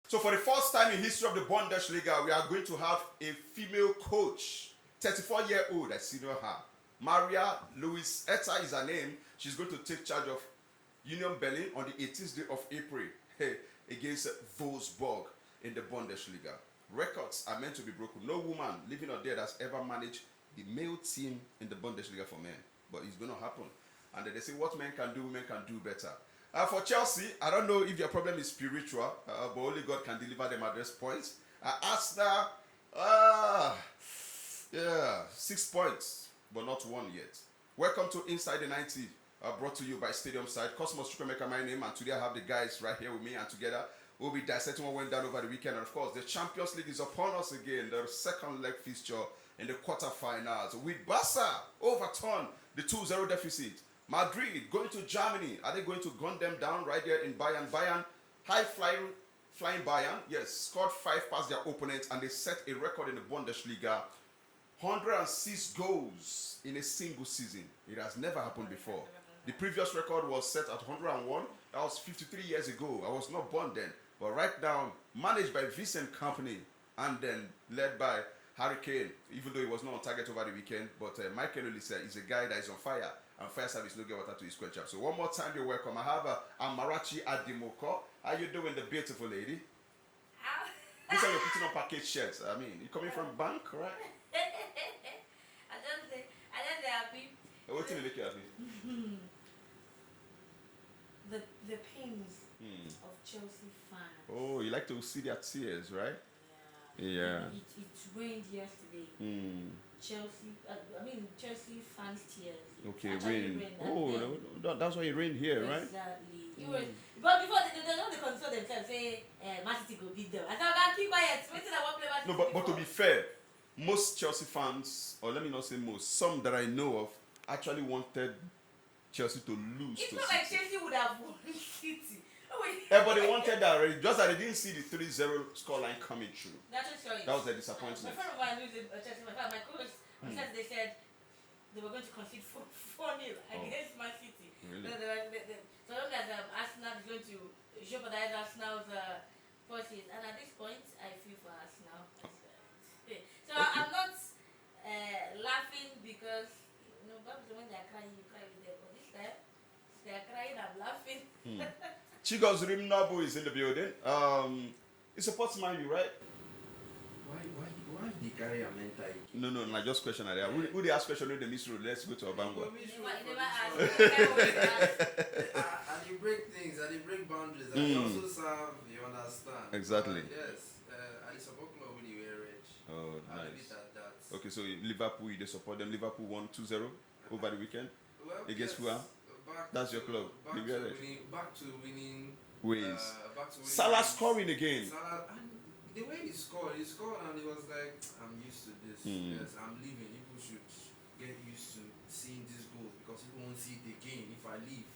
So for the first time in history of the Bundesliga, we are going to have a female coach, 34-year-old, I senior her. Maria Louise Etta is her name. She's going to take charge of Union Berlin on the 18th day of April against Wolfsburg in the Bundesliga. Records are meant to be broken. No woman, living or dead, has ever managed the male team in the Bundesliga for men. But it's going to happen. And then they say what men can do, women can do better. For Chelsea, I don't know if their problem is spiritual, but only God can deliver them at this point. Arsenal, 6 points, but not one yet. Welcome to Inside the 90, brought to you by Stadium Side. Cosmos Chukwemeka, my name, and today I have the guys right here with me, and together we'll be dissecting what went down over the weekend. And of course, the Champions League is upon us again, the second leg fixture in the quarterfinals. With Barca overturn the 2-0 deficit. Madrid going to Germany. Are they going to gun them down right there in Bayern? Bayern, flying Bayern, yes, scored 5 past their opponents, and they set a record in the Bundesliga. 106 goals in a single season. It has never happened before. The previous record was set at 101. That was 53 years ago. I was not born then. But right now, managed by Vincent Company and then led by Harry Kane, even though he was not on target over the weekend. But Michael Olise is a guy that is on fire. And fire service no get water to his quench up. So one more time, you're welcome. I have Amarachi Adimoko. How you doing, the beautiful lady? This are you're putting on package shirts. I mean, you coming from bank, right? I don't say happy. What do you make you happy? The pains of Chelsea fans. Oh, you like to see their tears, right? Yeah. It rained yesterday. Chelsea fans' tears. Okay, rain. Oh, that's why it rained here, right? Exactly. But before they don't console themselves, say Man City go beat them. I said, I keep quiet. Wait till I want to play Man City. No, but to be fair, most Chelsea fans, or let me not say most, some that I know of, actually wanted Chelsea to lose. It's not like Chelsea would have won City. Everybody wanted that already, just that they didn't see the 3-0 scoreline coming through. That's what showing. That was a disappointment. My friend of mine who's in Chelsea, my coach, because they said they were going to concede 4-0 against Man City. Really? So long as Arsenal is going to jeopardize Arsenal's purchase, and at this point, I feel for Arsenal. So okay. I'm not laughing because when they are crying, you cry with them. But this time, they are crying, I'm laughing. Chigos Rimnabu is in the building. He supports Man U, right? Why did carry a mental? No, just question like that. Who they ask question in the mystery? Let's go to Obangwa. Never ask. And you break things, and you break boundaries, and you also serve, you understand. Exactly. Yes. And the support club when you wear red. Oh, I'll nice. leave it at that. Okay, so Liverpool, they support them. Liverpool won 2-0 over the weekend. Well, Against yes, Fulham? That's your club. Back The to Red. back to winning Ways. Back to winning Salah ways. scoring again. Salah, and the way he scored and he was like, I'm used to this. Yes, I'm leaving. People should get used to seeing these goals because people won't see it again if I leave.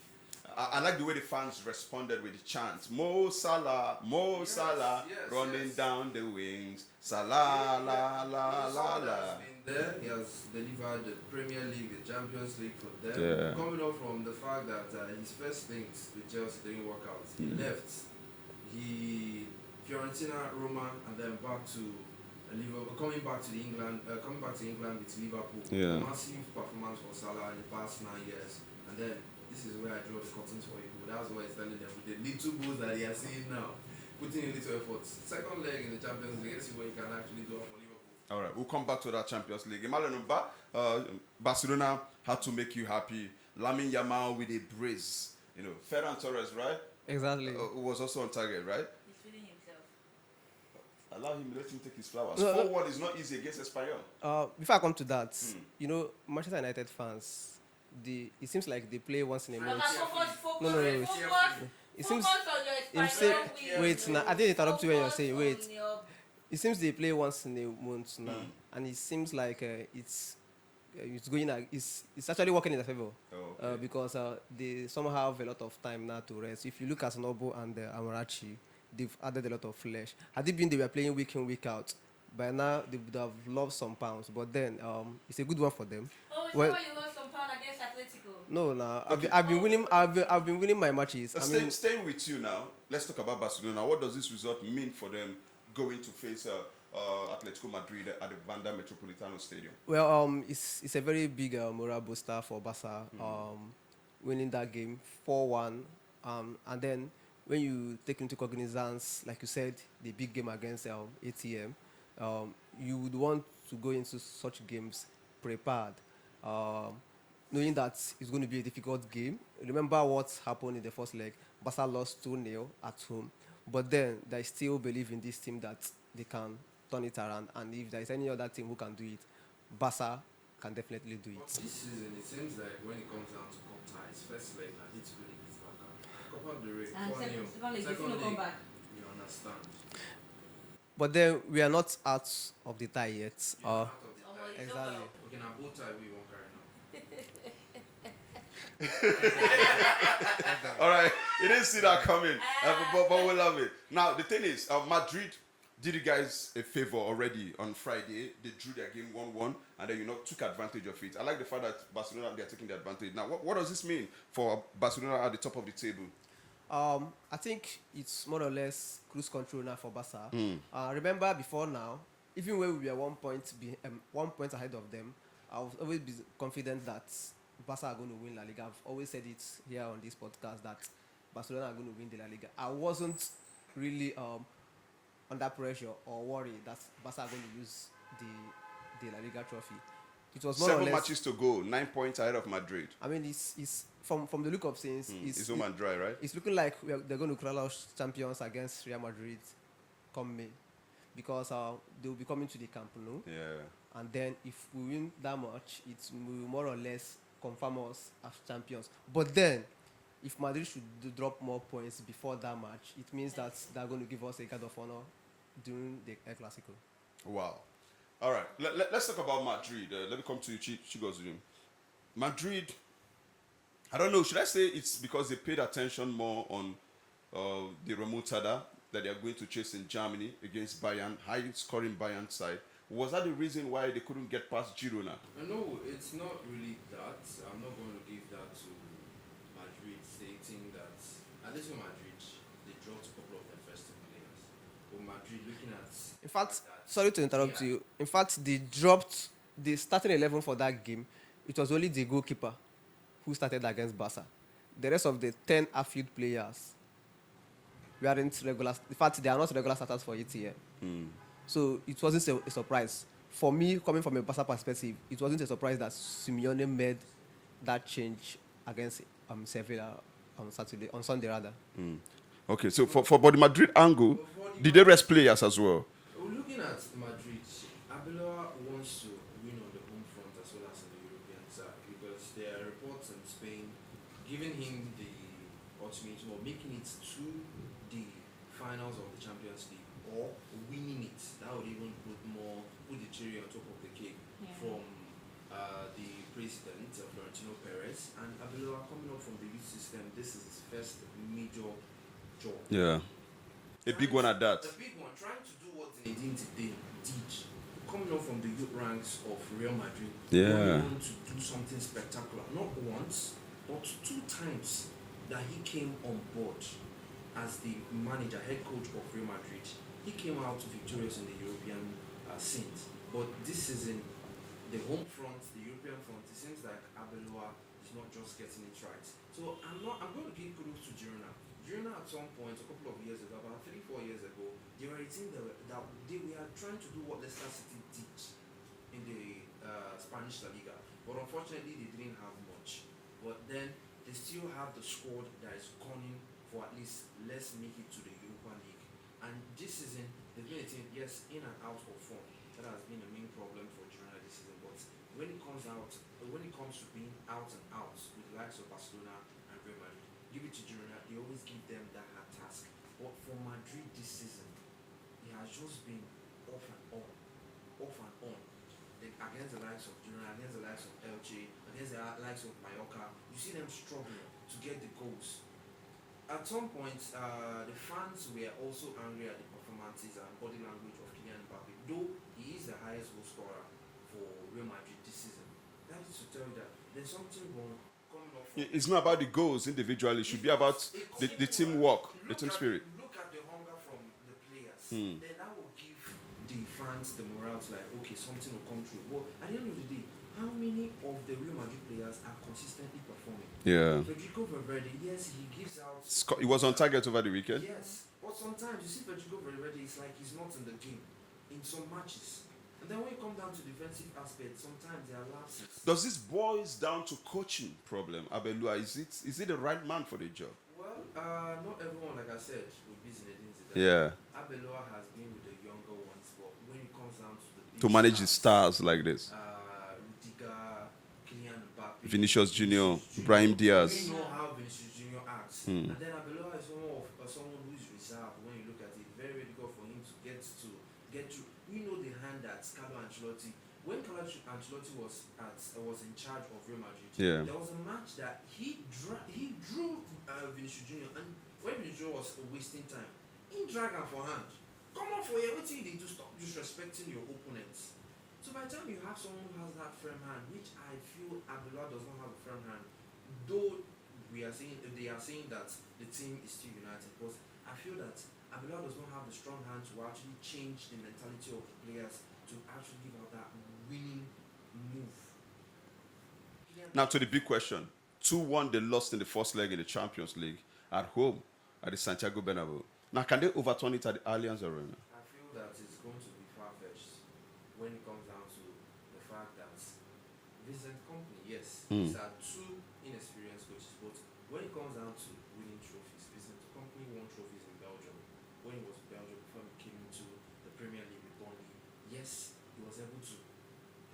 I like the way the fans responded with the chants. Mo Salah, yes, running yes. down the wings. Salah, la, la, la, la. There, he has delivered the Premier League, the Champions League for them. Yeah. Coming up from the fact that his first things with Chelsea didn't work out. He left. Fiorentina, Roma, and then back to Liverpool. Coming back to England with Liverpool. Yeah. Massive performance for Salah in the past 9 years. And then this is where I draw the curtains for you. That's why he's telling them with the little goals that he has seen now, putting in little efforts. Second leg in the Champions League, let's see what he can actually do for Liverpool. All right, we'll come back to that Champions League. Barcelona had to make you happy. Lamine Yamal with a brace. Ferran Torres, right? Exactly. Who was also on target, right? He's feeling himself. Allow him, let him take his flowers. No, 4-1 is not easy against Espanyol. Before I come to that, Manchester United fans, it seems like they play once in a month. It seems. Wait, now I didn't interrupt you when you're saying wait. It seems they play once in a month now, and it seems like it's going. It's actually working in their favor because they somehow have a lot of time now to rest. If you look at Nobo and Amarachi, they've added a lot of flesh. Had it been they were playing week in week out, by now they would have lost some pounds. But then it's a good one for them. Oh, is that Well, why you lost some pound against Atletico? no, no, Okay. I've been winning. I've been winning my matches. I mean, Staying with you now, let's talk about Barcelona. What does this result mean for them going to face Atletico Madrid at the Wanda Metropolitano Stadium? well, it's a very big moral booster for Barca. Winning that game 4-1, and then when you take into cognizance, like you said, the big game against ATM, you would want to go into such games prepared, knowing that it's going to be a difficult game. Remember what happened in the first leg? Barca lost 2-0 at home, but then they still believe in this team that they can turn it around, and if there is any other team who can do it, Barca can definitely do But it. this season, it seems like when it comes down to cup ties, first leg, I need to go against Barca. Copa del Rey, And 4-0. second leg, they Second still come leg, back. you understand. But then we are not out of the tie yet. You're out of the Oh, tie. it's Exactly. over. Okay, now both tie we won't carry now. All right, you didn't see that coming, but we love it. Now the thing is, Madrid did you guys a favor already on Friday. They drew their game 1-1, and then took advantage of it. I like the fact that Barcelona they are taking the advantage. Now, what does this mean for Barcelona at the top of the table? I think it's more or less cruise control now for Barca. Remember before now, even when we were 1 point ahead of them, I was always be confident that Barca are going to win La Liga. I've always said it here on this podcast that Barcelona are going to win the La Liga. I wasn't really under pressure or worried that Barca are going to lose the La Liga trophy. It was more or 7 less, matches to go, 9 points ahead of Madrid. I mean, it's from the look of things, It's home and dry, right? it's looking like they're going to crown us champions against Real Madrid come May, because they'll be coming to the Camp Nou, Yeah. and then if we win that much, it will more or less confirm us as champions. But then, if Madrid should drop more points before that match, it means that they're going to give us a guard of honor during the El Clasico. Wow. All right. Let's talk about Madrid. Let me come to you, Chigozudin. Madrid, I don't know. Should I say it's because they paid attention more on the remontada that they are going to chase in Germany against Bayern, high-scoring Bayern side? Was that the reason why they couldn't get past Girona? No, it's not really that. I'm not going to give that to Madrid, stating that at least for Madrid, they dropped a couple of their first team players. But Madrid, looking at In fact, that, sorry to interrupt yeah. you. In fact, they dropped the starting 11 for that game. It was only the goalkeeper who started against Barca. The rest of the 10 outfield players weren't regular. In fact, they are not regular starters for ATM. So it wasn't a surprise. For me, coming from a Barca perspective, it wasn't a surprise that Simeone made that change against Sevilla on Sunday rather. Okay, so for the Madrid angle, did they rest players as well? Looking at Madrid, Arbeloa wants to win on the home front as well as on the European side, because there are reports in Spain giving him the ultimatum of making it to the finals of the Champions League or winning it. That would even put the cherry on top of the cake from the president, Florentino Perez. And Arbeloa, coming up from the youth system, this is his first major job. Yeah. A big one at that. A big one, trying to do what they did. Coming up from the youth ranks of Real Madrid. Yeah. Going to do something spectacular. Not once, but 2 times that he came on board as the manager, head coach of Real Madrid. He came out victorious in the European scenes. But this season, the home front, the European front, it seems like Arbeloa is not just getting it right. So I'm going to give kudos to Girona. Girona at some point, a couple of years ago, about 3-4 years ago, they were a team that they were trying to do what Leicester City did in the Spanish La Liga. But unfortunately, they didn't have much. But then, they still have the squad that is gunning for at least let's make it to the Europa League. And this season, they've been a team, yes, in and out of form. That has been the main problem for Girona this season. But when it comes to being out and out with the likes of Barcelona and Real Madrid, give it to Girona, they always give them that hard task. But for Madrid this season, it has just been off and on. Like against the likes of Girona, against the likes of Elche, against the likes of Mallorca, you see them struggling to get the goals. At some point, the fans were also angry at the performances and body language of Kylian Mbappe, though he is the highest goal scorer for Real Madrid this season. That is to tell you that there's something wrong coming up. It's not about the goals individually. It should be about the teamwork, the team spirit. Look at the hunger from the players. Then that will give the fans the morale to like, okay, something will come through. But at the end of the day, how many of the Real Madrid players are consistently performing? Yeah. Federico Valverde, yes, he gives out. He was on target over the weekend. Yes, but sometimes you see Federico Valverde, it's like he's not in the game in some matches. And then when you come down to defensive aspects, sometimes there are lapses. Does this boils down to coaching problem, Abelua? Is it the right man for the job? Well, not everyone, like I said, will be Zinedine Zidane. Yeah. Abeloa has been with the younger ones, but when it comes down to the To manage the stars like this. Rudiger, Kylian Mbappe, Vinicius Junior, Brahim Diaz. We know how Vinicius Junior acts. And then Abeloa is someone who is reserved. When you look at it, very difficult for him to get through. We know the hand that Carlo Ancelotti. When Carlo Ancelotti was in charge of Real Madrid, there was a match that he drew Vinicius Junior, and when Vinicius Junior was wasting time, he dragged him for hand. Come on for you, what you need to stop disrespecting your opponents. So by the time you have someone who has that firm hand, which I feel Abeloa does not have a firm hand, though they are saying that the team is still united, but I feel that Abeloa does not have the strong hand to actually change the mentality of the players to actually give out that winning move. Now to the big question. 2-1 they lost in the first leg in the Champions League at home at the Santiago Bernabeu. Now can they overturn it at the Allianz Arena? I feel that it's going to be far-fetched when it comes down to the fact that Vincent Kompany, yes, these are two inexperienced coaches, but when it comes down to winning trophies, Vincent Kompany won trophies in Belgium. When he was in Belgium before he came into the Premier League with Burnley, yes, he was able to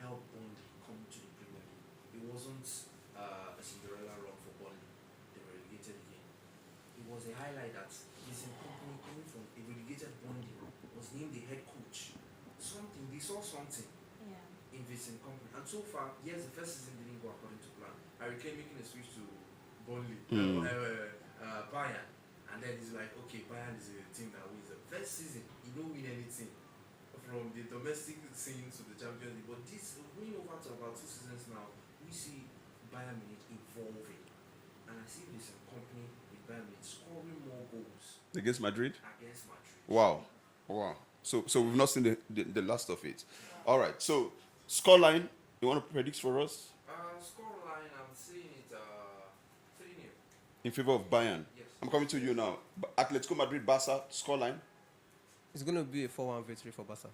help Burnley come to the Premier League. It wasn't a Cinderella run for Burnley. They were relegated again. It was a highlight that Vincent Kompany, coming from a relegated Burnley, was named the head coach. They saw something in Vincent Kompany. And so far, yes, the first season didn't go according to plan. Harry Kane making a switch to Burnley, Bayern. And then he's like, okay, Bayern is a team that wins. The first season, he don't win anything from the domestic scene to the Champions League. But this, going over to about 2 seasons now, we see Bayern Munich evolving. And I see this company with Bayern Munich scoring more goals Against Madrid? against Madrid. Wow. So we've not seen the last of it. All right. So scoreline, you want to predict for us? Scoreline, I'm seeing it 3-0. In favor of Bayern. Yes. I'm coming to you now. Atletico Madrid, Barca, scoreline? It's going to be a 4-1 victory for Barca.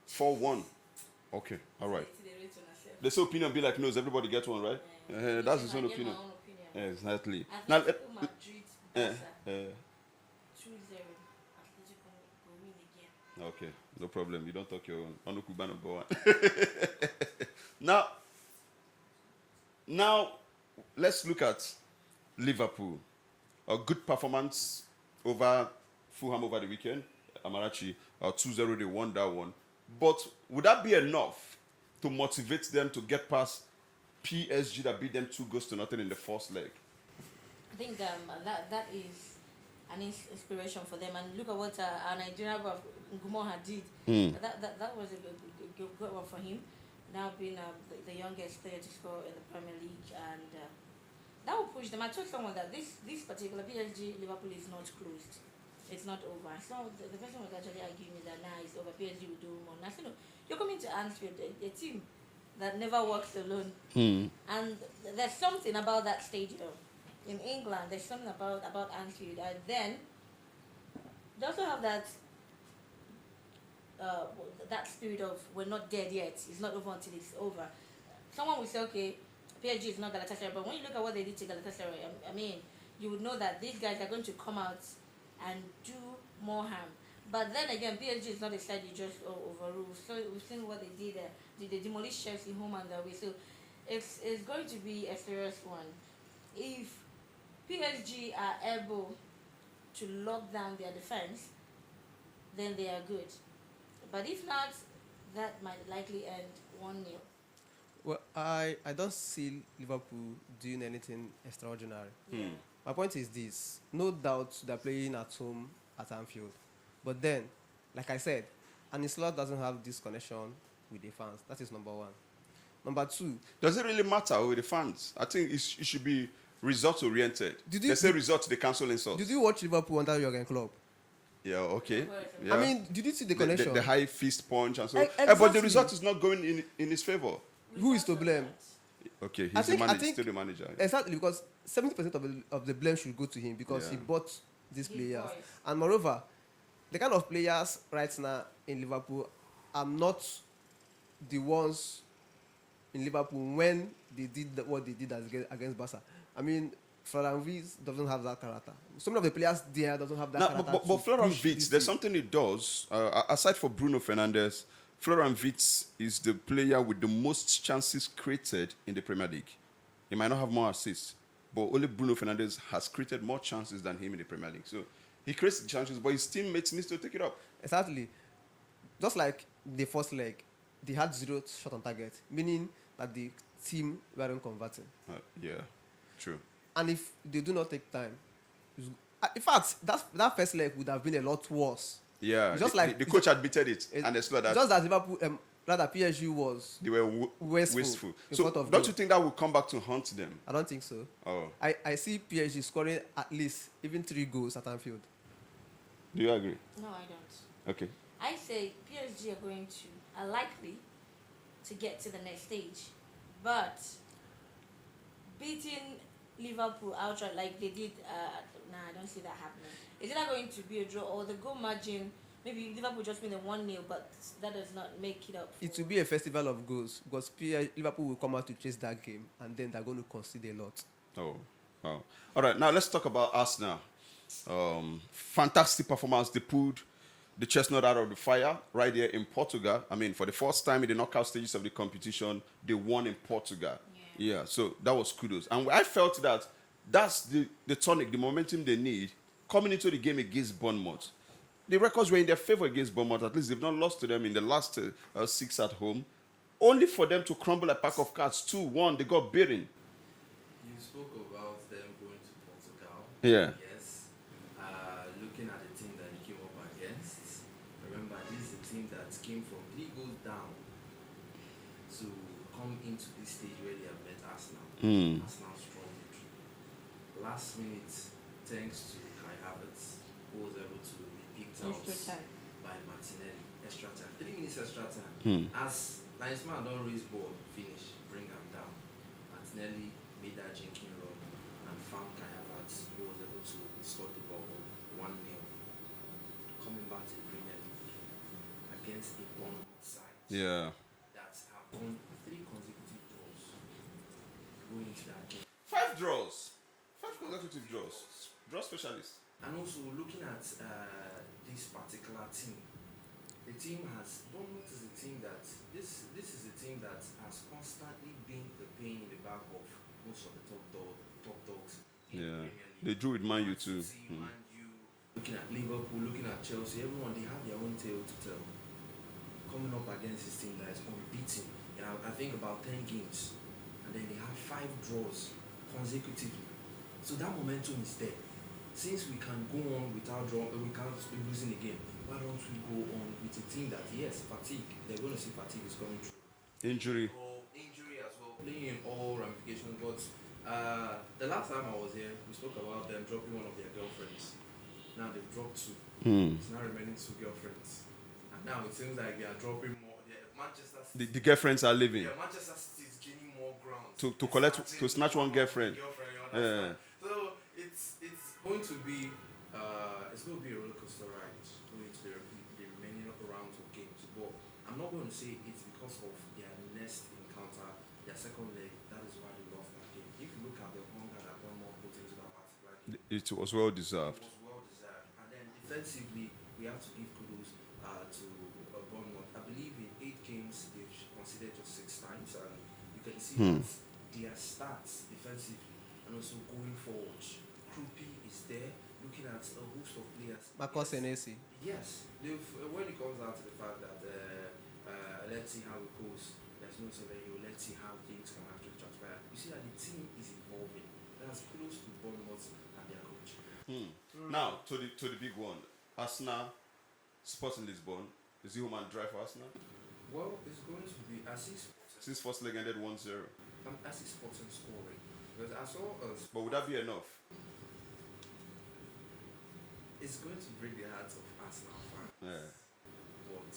4-1. Okay. All right. The same opinion be like, knows everybody gets one, right? That's his own opinion. Exactly. Now, Atletico Madrid, Barca, 2-0. Atletico will win again. okay, no problem. You don't talk your own. Onukuba number one. Now, let's look at Liverpool. A good performance over Fulham over the weekend. Amarachi, 2-0, they won that one. But would that be enough to motivate them to get past PSG that beat them 2-0 in the first leg? I think that is an inspiration for them. And look at what our Nigerian Ngumoha did. That was a good one for him. Now being the youngest player to score in the Premier League, and that will push them. I told someone that this particular PSG Liverpool is not closed. It's not over. So the person was actually arguing that now it's over. PSG will do more. And I said, no, you're coming to Anfield, a team that never works alone. And there's something about that stadium in England. There's something about Anfield. And then they also have that that spirit of we're not dead yet. It's not over until it's over. Someone will say, okay, PSG is not Galatasaray, but when you look at what they did to Galatasaray, I mean, you would know that these guys are going to come out and do more harm. But then again, PSG is not a side you just overrule. So we've seen what they did. They demolished Chelsea home and away. So it's going to be a serious one. If PSG are able to lock down their defense, then they are good. But if not, that might likely end 1-0. Well, I don't see Liverpool doing anything extraordinary. Yeah. My point is this. No doubt they're playing at home at Anfield. But then, like I said, And Slot doesn't have this connection with the fans. That is number one. Number two, Does it really matter with the fans? I think it should be result oriented. Did you- They say did- result, they cancel insults. did you watch Liverpool under Jurgen Klopp? Yeah, okay. Of course. Yeah. I mean, did you see the connection? The high fist punch and so. Exactly. But the result is not going in his favor. Who is to blame? Okay, I he's think- the I manager, think- still the manager. Exactly, because 70% of the blame should go to him because he Yeah. bought these His players. boys. And moreover, the kind of players right now in Liverpool are not the ones in Liverpool when they did what they did against Barca. I mean, Florian Wirtz doesn't have that character. Some of the players there doesn't have that Now, character. but to Florian push Wirtz, this there's team. something he does. Aside from Bruno Fernandes, Florian Wirtz is the player with the most chances created in the Premier League. He might not have more assists, but only Bruno Fernandes has created more chances than him in the Premier League. So he creates the chances, but his teammates need to take it up. Exactly. Just like the first leg, they had 0 shot on target, meaning that the team weren't converting. Yeah, true. And if they do not take time, in fact, that first leg would have been a lot worse. Yeah, Just the, like- the coach admitted it, It- and they saw that Just as Liverpool, rather PSG was they were wasteful in So front of don't goal. you think that will come back to haunt them? I don't think so. Oh, I see PSG scoring at least even 3 goals at Anfield. do you agree? No, I don't. Okay. I say PSG are likely to get to the next stage, but beating Liverpool outright like they did, I don't see that happening. Is it not going to be a draw or the goal margin? Maybe Liverpool just win a 1-0, but that does not make it up. It will be a festival of goals because Liverpool will come out to chase that game and then they're going to concede a lot. Oh, wow. All right, now let's talk about Arsenal. Fantastic performance. They pulled the chestnut out of the fire right there in Portugal. I mean, for the first time in the knockout stages of the competition, they won in Portugal. Yeah, so that was kudos. And I felt that that's the tonic, the momentum they need coming into the game against Bournemouth. The records were in their favor against Bournemouth. At least they've not lost to them in the last 6 at home. Only for them to crumble a pack of cards. 2-1, they got beaten. You spoke about them going to Portugal. Yeah. Yes. Looking at the team that they came up against, remember this is a team that came from 3 goals down to come into this stage where they have met Arsenal. Arsenal struggled. Last minute, thanks to Kai Havertz, who was able to be picked out by Martinelli. Extra time. 3 minutes extra time. As Linesman don't raise ball, finish, bring him down. Martinelli made that jinking run and found Kai Havertz, who was able to score the ball 1-0. Coming back to the Premier League against a Bournemouth side Yeah. that have won 3 consecutive draws going into that game. 5 draws. 5 consecutive draws. Draw specialist. And also looking at this particular team, the team has Bournemouth is a team that this is a team that has constantly been the pain in the back of most of the top dogs in Yeah. the Premier League. They drew with Man U Man too. City, Man U, looking at Liverpool, looking at Chelsea, everyone they have their own tale to tell. Coming up against this team that is unbeaten, I think about 10 games, and then they have 5 draws consecutively. So that momentum is there. Since we can go on without draw, we can't be losing the game. Why don't we go on with a team that fatigue? They're going to see fatigue is coming through. Injury. Injury as well, playing in all ramifications. But the last time I was here, we spoke about them dropping one of their girlfriends. Now they've dropped 2. It's now remaining 2 girlfriends. And now it seems like they are dropping more. Manchester City. The girlfriends are leaving. Yeah, Manchester City is gaining more ground. To snatch one girlfriend. Yeah. So it's going to be a roller coaster ride going to the remaining rounds of games. But I'm not going to say it's because of their next encounter, their second leg. That is why they lost that game. If you look at the hunger that Bournemouth put into that particular game, It was well deserved. it was well deserved. And then defensively, we have to give kudos to Bournemouth. I believe in 8 games they've conceded just 6 times, and you can see that their stats defensively and also going forward. Krupi is there, looking at a host of players. Marcos Senesi. Yes, when it comes down to the fact that let's see how it goes. There's no scenario. Let's see how things can actually transpire. You see that the team is evolving. That's close to Bournemouth and their coach. Now to the big one. Arsenal, Sporting Lisbon, Is it home and dry for Arsenal? Well, it's going to be Sporting. Since first leg ended 1-0. I see Sporting scoring. Because I saw us. But would that be enough? It's going to break the hearts of Arsenal fans. Yeah. But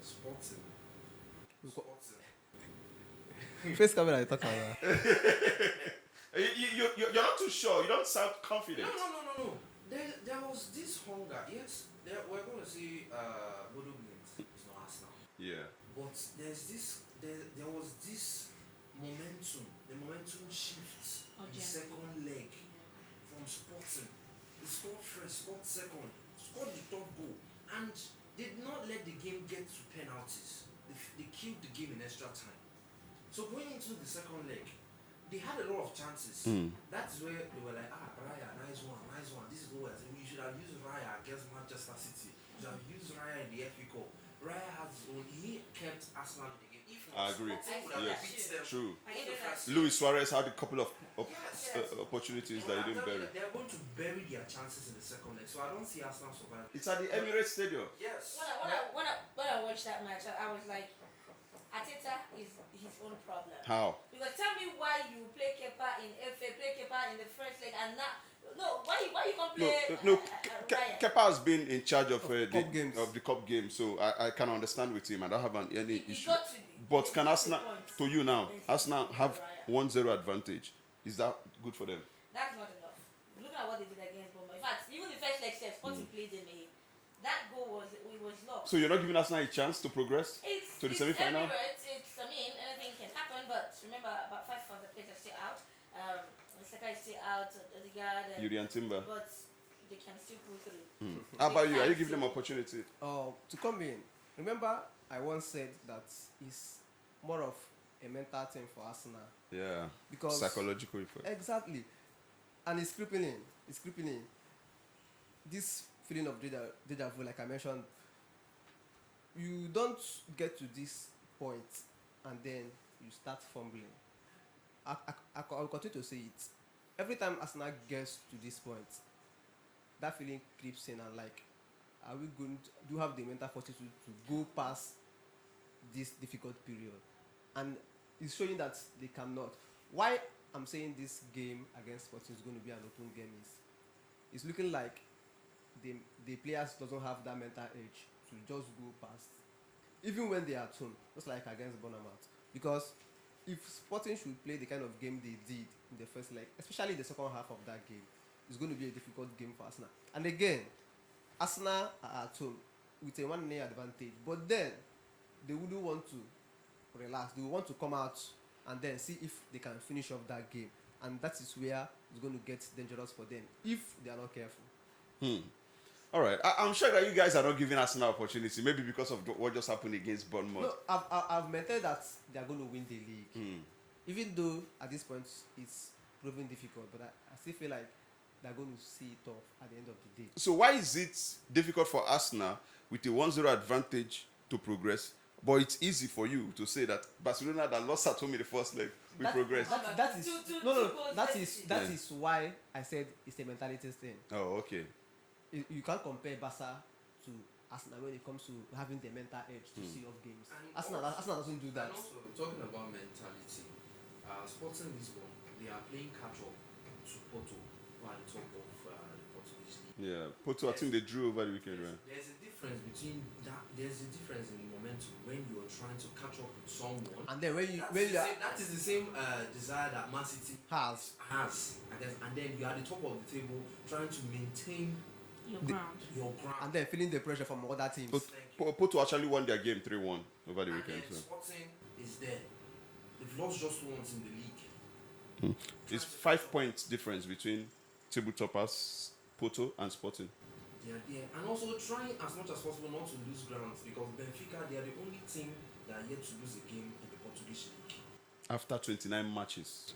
Sporting. Face camera, I talk about that. You're not too sure. You don't sound confident. No. There was this hunger. Yes, we're going to see Bodo Glimt. It's not Arsenal. Yeah. But there was this momentum. The momentum shifts in the second leg from Sporting. They scored first, scored second, scored the top goal, and did not let the game get to penalties. They killed the game in extra time. So going into the second leg, they had a lot of chances. That is where they were like, Raya, nice one. This is what you should have used Raya against Manchester City. You should have used Raya in the FA Cup. Raya has he kept Arsenal in the game. I agree. Yes. True. I get that. Luis Suarez had a couple of opportunities that he didn't bury. They are going to bury their chances in the second leg. So I don't see Arsenal surviving. It's at the Emirates Stadium. Yes. When I watched that match, I was like, Arteta is his own problem. How? Because tell me why you play Kepa in FA, play Kepa in the first leg, and now why you can't play Ryan? Kepa has been in charge of Cup the cup game, so I can understand with him. I don't have any He issue. got to But can Arsenal, points. to you now, Arsenal have Raya. 1-0 advantage? Is that good for them? That's not enough. Look at what they did against Bournemouth. In fact, even the first leg, Sporting played them. That goal was lost. So you're not giving Arsenal a chance to progress to the semi-final? Emirates, anything can happen. But remember, about 5 of the players are still out. Saka is still out. Odegaard. Yuri and Timber. But they can still pull through. How about you? Are you giving them opportunity? To come in, remember I once said that it's more of a mental thing for Arsenal. Yeah. Because Psychological effect. Exactly, and it's creeping in. This feeling of deja vu, like I mentioned, you don't get to this point and then you start fumbling. I'll continue to say it. Every time Arsenal gets to this point, that feeling creeps in and like, are we going to do have the mental fortitude to go past this difficult period? And it's showing that they cannot. Why I'm saying this game against Sporting is going to be an open game is it's looking like the players doesn't have that mental edge to just go past, even when they are at home, just like against Bournemouth. Because if Sporting should play the kind of game they did in the first leg, especially the second half of that game, it's going to be a difficult game for Arsenal. And again, Arsenal are at home with a 1-0 advantage, but then they wouldn't want to relax. They will want to come out and then see if they can finish off that game, and that is where it's going to get dangerous for them if they are not careful. All right. I'm sure that you guys are not giving Arsenal opportunity, maybe because of what just happened against Bournemouth. No, I've maintained that they are going to win the league, even though at this point it's proving difficult. But I still feel like they're going to see it off at the end of the day. So why is it difficult for Arsenal with a 1-0 advantage to progress, but it's easy for you to say that Barcelona that lost at home in the first leg will progress? That is that is why I said it's a mentality thing. Oh, okay. You can't compare Barca to Arsenal when it comes to having the mental edge to see off games. Arsenal doesn't do that. And also, talking about mentality, Sporting Lisbon, they are playing catch-up to Porto, who are the top of the Portuguese league. Yeah, Porto, I think they drew over the weekend, right? There's a difference between that. There's a difference in momentum when you're trying to catch up with someone. And then that is the same desire that Man City has, I guess, and then you are at the top of the table trying to maintain your ground. And then feeling the pressure from other teams. Porto actually won their game 3-1 over the and weekend. then So. Sporting is there. They've lost just once in the league. It's 5 points difference between table toppers Porto and Sporting. They are there. And also trying as much as possible not to lose ground, because Benfica, they are the only team that are yet to lose a game in the Portuguese league. After 29 matches.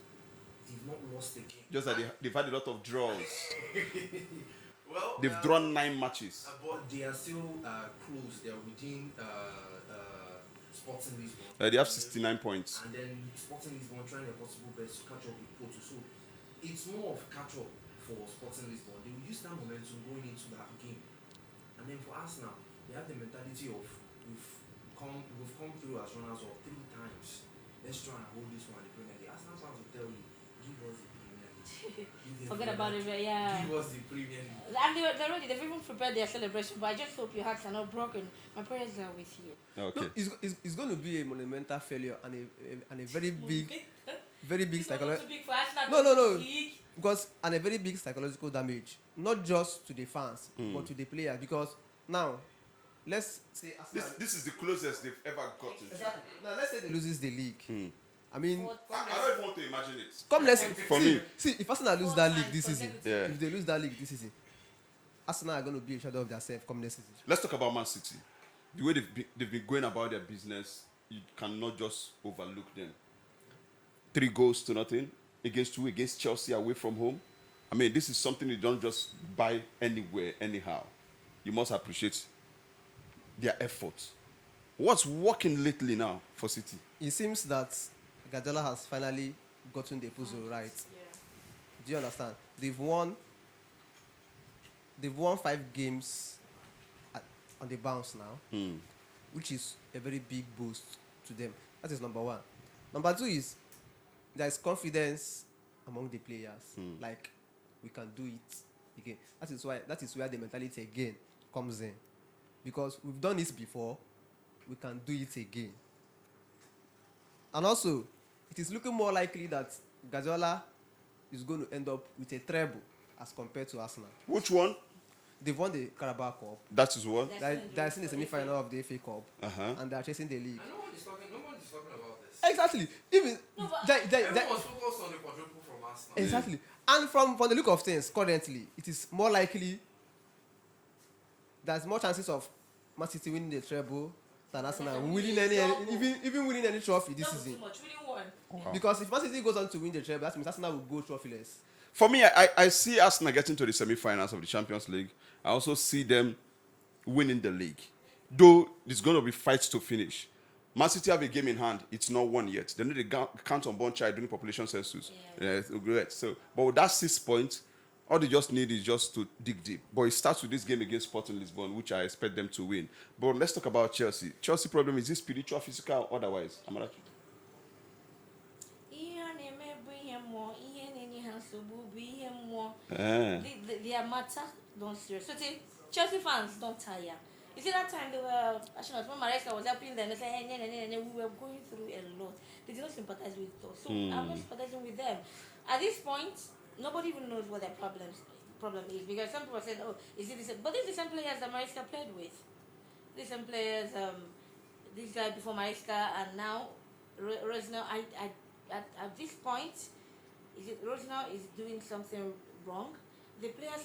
They've not lost a game. Just that they've had a lot of draws. Well, They've drawn 9 matches. But they are still close. They are within Sporting Lisbon. They have 69 points. And then Sporting Lisbon trying their possible best to catch up with Porto. So it's more of catch up for Sporting Lisbon. They will use that momentum going into that game. And then for Arsenal, they have the mentality of we've come through as runners up 3 times. Let's try and hold this one in the Premier League. Arsenal fans will tell you, give us the Premier League. Forget about it, but yeah. Give us the Premier League. And they're ready. They've even prepared their celebration. But I just hope your hearts are not broken. My prayers are with you. Okay. No, it's going to be a monumental failure and a very big It's not psychological. too big for Arsenal No, to no. league. Because and a very big psychological damage, not just to the fans but to the players. Because now, let's say Arsenal, This is the closest they've ever gotten. exactly. Now let's say they loses the league. I mean, I don't even want to imagine it. come let's For see, me. see if Arsenal lose that league this season, Yeah. if they lose that league this season, Arsenal are going to be a shadow of themselves come next season. Let's talk about Man City. The way they've been going about their business, you cannot just overlook them. 3 goals to nothing against Chelsea away from home. I mean, this is something you don't just buy anywhere, anyhow. You must appreciate their effort. What's working lately now for City? It seems that Guardiola has finally gotten the puzzle right. Do you understand? They've won 5 games on the bounce now, which is a very big boost to them. That is number 1. Number 2 is there is confidence among the players. Like, we can do it again. That is where the mentality again comes in. Because we've done this before, we can do it again. And also, it is looking more likely that Guardiola is going to end up with a treble as compared to Arsenal. Which one? They've won the Carabao Cup. That is what? That's They're in the semi-final of the FA Cup, and they're chasing the league. And no one is talking about this. Exactly. Even No, but Everyone's focused on the quadruple from Arsenal. exactly. And from the look of things, currently, it is more likely there's more chances of Man City winning the treble than Arsenal winning even winning any trophy this Not season. too much. Winning one. Because if Man City goes on to win the treble, that means Arsenal will go trophyless. For me, I see Arsenal getting to the semi-finals of the Champions League. I also see them winning the league. Though it's going to be fights to finish. Man City have a game in hand. It's not won yet. They need to count on born child during population census. Great. So, but with that 6 points, all they just need is just to dig deep. But it starts with this game against Sporting Lisbon, which I expect them to win. But let's talk about Chelsea. Chelsea problem, is it spiritual, physical, or otherwise? Amarachi? Their matter don't serious. So Chelsea fans don't tire. You see that time they were when Maresca was helping them, they said, hey, we were going through a lot. They did not sympathize with us. So I'm not sympathizing with them. At this point, nobody even knows what their problem is. Because some people said, oh, is it the same? But these are the same players that Maresca played with. These same players, this guy before Maresca and now Rosner, at this point, Rosner is doing something wrong. The players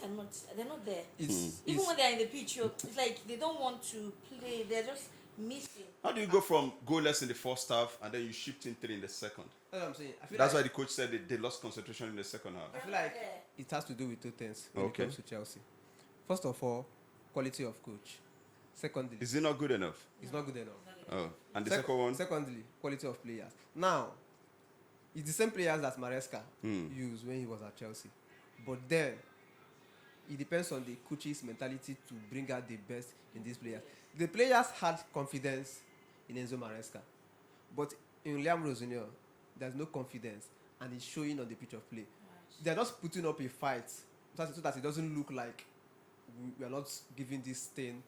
they're not there. Even when they're in the pitch, it's like they don't want to play. They're just missing. How do you go from goalless in the first half and then you shift in 3 in the second? That's what I'm saying. That's why the coach said they lost concentration in the second half. I feel like it has to do with 2 things when it comes to Chelsea. First of all, quality of coach. Secondly, Is it not good enough? it's not good enough. Oh, and the second one? Secondly, quality of players. Now, it's the same players that Maresca used when he was at Chelsea. But then, it depends on the coach's mentality to bring out the best in these players. The players had confidence in Enzo Maresca. But in Liam Rosinio, there's no confidence. And it's showing on the pitch of play. They're just putting up a fight so that it doesn't look like we are not giving this thing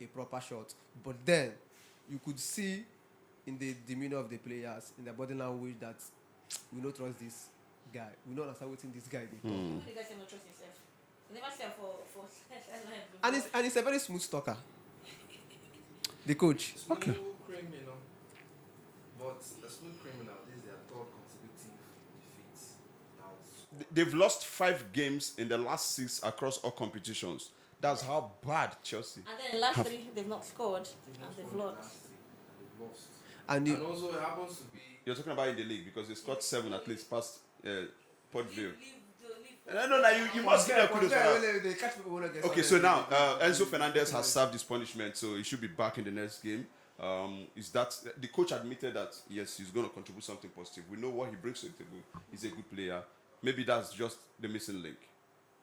a proper shot. But then, you could see in the demeanor of the players, in their body language, that we don't trust this guy. We don't understand what's in this guy. The guy say no trust himself. He never said for And he's a very smooth talker. The coach. Smooth criminal. But a smooth criminal, this is their 3rd consecutive defeat. They've lost 5 games in the last 6 across all competitions. That's how bad Chelsea. And then the last 3 they've not scored and they've lost. And And also it happens to be You're talking about in the league because they scored 7 at least past Port Vale. No, you must give a kudos for that. Okay, so now Enzo Fernandez has served his punishment, so he should be back in the next game. Is that the coach admitted that yes, he's going to contribute something positive. We know what he brings to the table. He's a good player. Maybe that's just the missing link.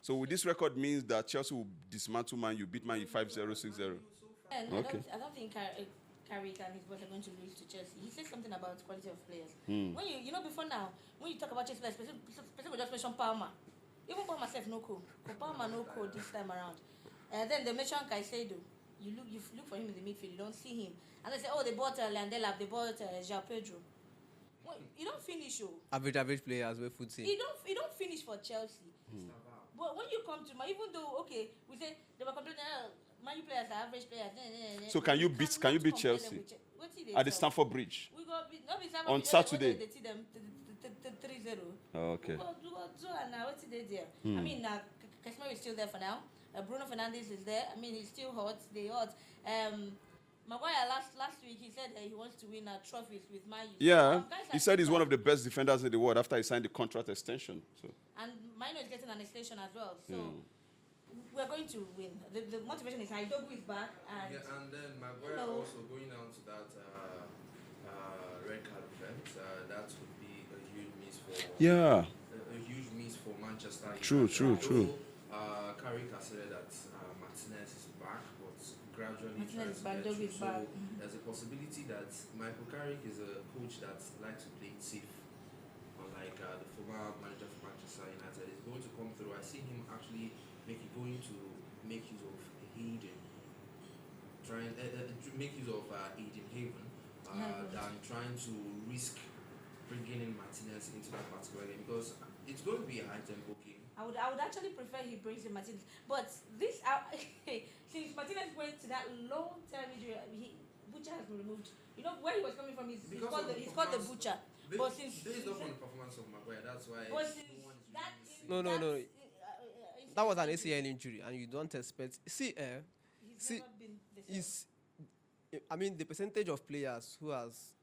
So with this record means that Chelsea will dismantle Man U, beat Man U 5-0, 6-0. And Okay. I don't think Carrick and his boys are going to lose to Chelsea. He said something about quality of players. When you know before now, when you talk about Chelsea players, person will just mention Palmer. Even Palmer self no code. Palmer no code this time around. Then they mention Caicedo. You look for him in the midfield, you don't see him. And they say, oh, they bought Landela, they bought João Pedro. Well, you don't finish, oh. Average players with foot team. You don't finish for Chelsea. But when you come to even though we say they were complaining, Man U players are average players. So can you beat Chelsea at the Stamford Bridge We got on Saturday? They see them 3-0. Oh, okay. We got and now what's they there? I mean, Casemiro is still there for now. Bruno Fernandes is there. I mean, he's still hot. They hot. Maguire last week he said that he wants to win trophies with Man U. Yeah, he said he's one of the best defenders in the world after he signed the contract extension. So. And Mino is getting an extension as well. So we're going to win. The motivation is high. Dogu is back. And then Maguire also going down to that red card event. That would be a huge miss for a huge miss for Manchester United. True. Carrick has said that Martinez is back, but gradually Martinez is back, trying to Dogu is get back. through. So there's a possibility that Michael Carrick is a coach that likes to play it safe, unlike the former manager for Manchester United. Is going to come through. I see him actually going to make use of Hayden, trying make use of Hayden Haven, than trying to risk bringing in Martinez into that particular game, because it's going to be a high tempo game. I would actually prefer he brings in Martinez, but this since Martinez went to that long-term injury, Butcher has been removed. You know where he was coming from. He's called the Butcher. But since based off on the performance of Maguire, that's why. But since No. That was an ACL injury, and you don't expect. He's never been the same. I mean, the percentage of players who has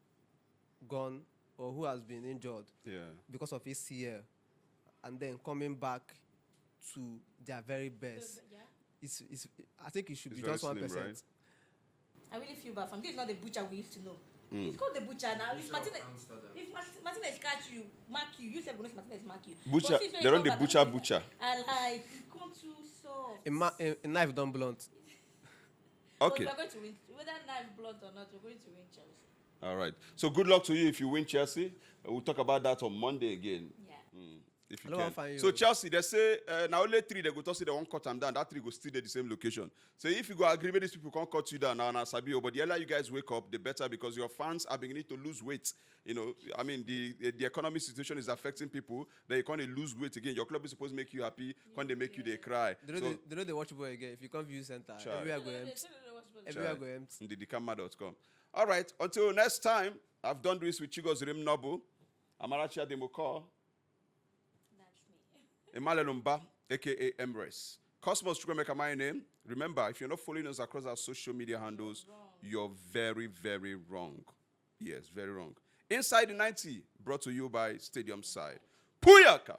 gone or who has been injured because of ACL and then coming back to their very best. I think it should be just 1%. Right? I really feel bad for him. This is not the Butcher we used to know. It's called the Butcher now. If Martinez catch you, mark you. You said Martinez mark you. Butcher, they're on the Butcher. And like, come too soft. A knife done blunt. Okay. But we're going to win. Whether knife blunt or not, we're going to win Chelsea. All right. So good luck to you if you win Chelsea. We'll talk about that on Monday again. Yeah. If you Hello, can. fine, So Chelsea, they say now only 3 they go to say they won't cut them down. That 3 go still at the same location. So if you go agree with these people can't cut you down now, Sabio. But the earlier you guys wake up, the better, because your fans are beginning to lose weight. You know, I mean the economic situation is affecting people. They can't lose weight again. Your club is supposed to make you happy. Can't they make you they cry? They know they watch ball again. If you come view center, everywhere go empty. Everywhere go empty. Ndidikama.com. All right. Until next time, I've done this with Chigos Rim Nobu, Amarachi Ademoko, Emale Lumba, aka Emrys. Cosmos Chukwemeka, my name. Remember, if you're not following us across our social media handles, you're very, very wrong. Yes, very wrong. Inside the 90, brought to you by Stadium Side. Puyaka!